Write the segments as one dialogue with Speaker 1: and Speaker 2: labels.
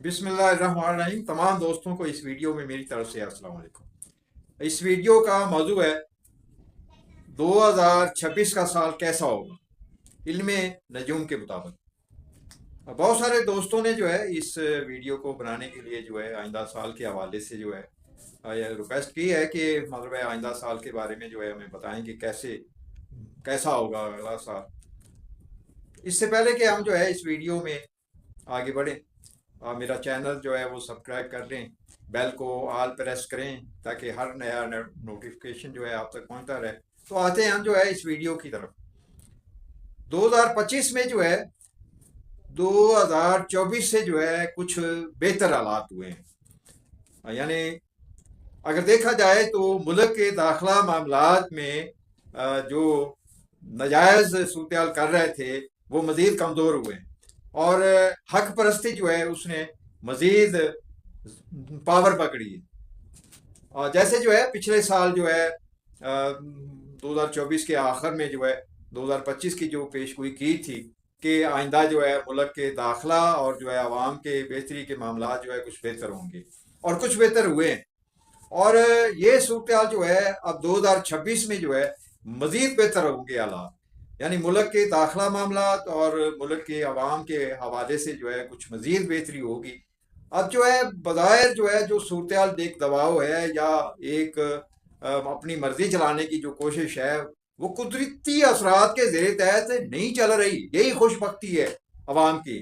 Speaker 1: बिस्मिल्लाहिर्रहमानिर्रहीम। तमाम दोस्तों को इस वीडियो में मेरी तरफ से अस्सलाम वालेकुम। इस वीडियो का मौजू है 2026 का साल कैसा होगा इल्मे नजूम के मुताबिक। बहुत सारे दोस्तों ने जो है इस वीडियो को बनाने के लिए जो है आइंदा साल के हवाले से जो है रिक्वेस्ट की है कि मतलब है आइंदा साल के बारे में जो है हमें बताएं कि कैसा होगा अगला साल। इससे पहले कि हम जो है इस वीडियो में आगे बढ़ें, आप मेरा चैनल जो है वो सब्सक्राइब कर लें, बेल को ऑल प्रेस करें ताकि हर नया नोटिफिकेशन जो है आप तक पहुंचता रहे। तो आते हैं हम जो है इस वीडियो की तरफ। 2025 में जो है 2024 से जो है कुछ बेहतर हालात हुए हैं। यानी अगर देखा जाए तो मुल्क के दाखिला मामलात में जो नाजायज सूरत कर रहे थे वो मजीद कमज़ोर हुए और हक परस्ती जो है उसने मजीद पावर पकड़ी है। और जैसे जो है पिछले साल जो है 2024 के आखिर में जो है 2025 की जो पेशगोई की थी कि आइंदा जो है मुल्क के दाखिला और जो है आवाम के बेहतरी के मामला जो है कुछ बेहतर होंगे और कुछ बेहतर हुए हैं। और ये सूरत जो है अब 2026 में जो है मजीद बेहतर होंगे हालात। यानी मुल्क के दाखिला मामलात और मुल्क के अवाम के हवाले से जो है कुछ मजीद बेहतरी होगी। अब जो है बज़ाहिर जो है जो सूरत एक दबाव है या एक अपनी मर्जी चलाने की जो कोशिश है वो कुदरती असरात के ज़ेर तहत नहीं चल रही। यही खुशबख्ती है अवाम की।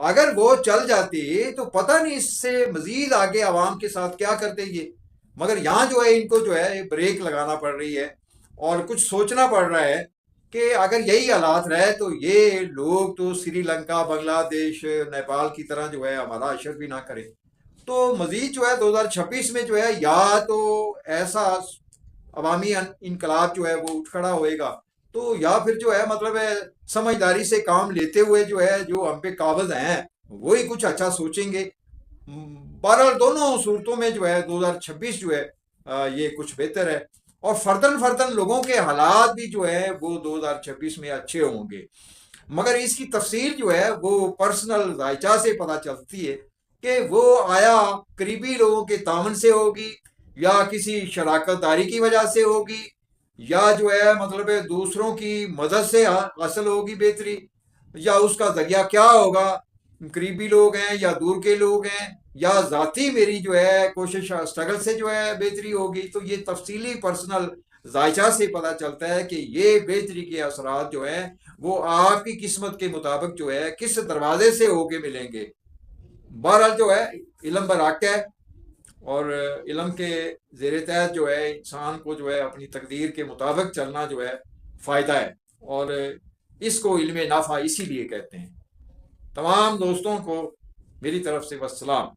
Speaker 1: अगर वो चल जाती तो पता नहीं इससे मजीद आगे अवाम के साथ क्या करते ये। मगर यहाँ जो है इनको जो है ब्रेक लगाना पड़ रही है और कुछ सोचना पड़ रहा है कि अगर यही हालात रहे तो ये लोग तो श्रीलंका, बांग्लादेश, नेपाल की तरह जो है हमारा अशर भी ना करें। तो मजीद जो है 2026 में जो है या तो ऐसा अवामी इनकलाब जो है वो उठ खड़ा होएगा तो या फिर जो है मतलब है समझदारी से काम लेते हुए जो है जो हम पे काबिज हैं वही कुछ अच्छा सोचेंगे। बहरहाल दोनों सूरतों में जो है 2026 जो है ये कुछ बेहतर है और फर्दन फर्दन लोगों के हालात भी जो है वो 2026 में अच्छे होंगे। मगर इसकी तफसील जो है वो पर्सनल जायचा से पता चलती है कि वो आया करीबी लोगों के तामन से होगी या किसी शराकतदारी की वजह से होगी या जो है मतलब है दूसरों की मदद से हासिल होगी बेहतरी, या उसका जरिया क्या होगा, करीबी लोग हैं या दूर के लोग हैं या जाती मेरी जो है कोशिश स्ट्रगल से जो है बेहतरी होगी। तो ये तफसीली पर्सनल जायचा से पता चलता है कि ये बेहतरी के असरात जो है वो आपकी किस्मत के मुताबिक जो है किस दरवाजे से होके मिलेंगे। बहरहाल जो है इल्म बरहक है और इल्म के जेर तहत जो है इंसान को जो है अपनी तकदीर के मुताबिक चलना जो है फ़ायदा है और इसको इल्म नाफा इसीलिए कहते हैं। तमाम दोस्तों को मेरी तरफ से वस्सलाम।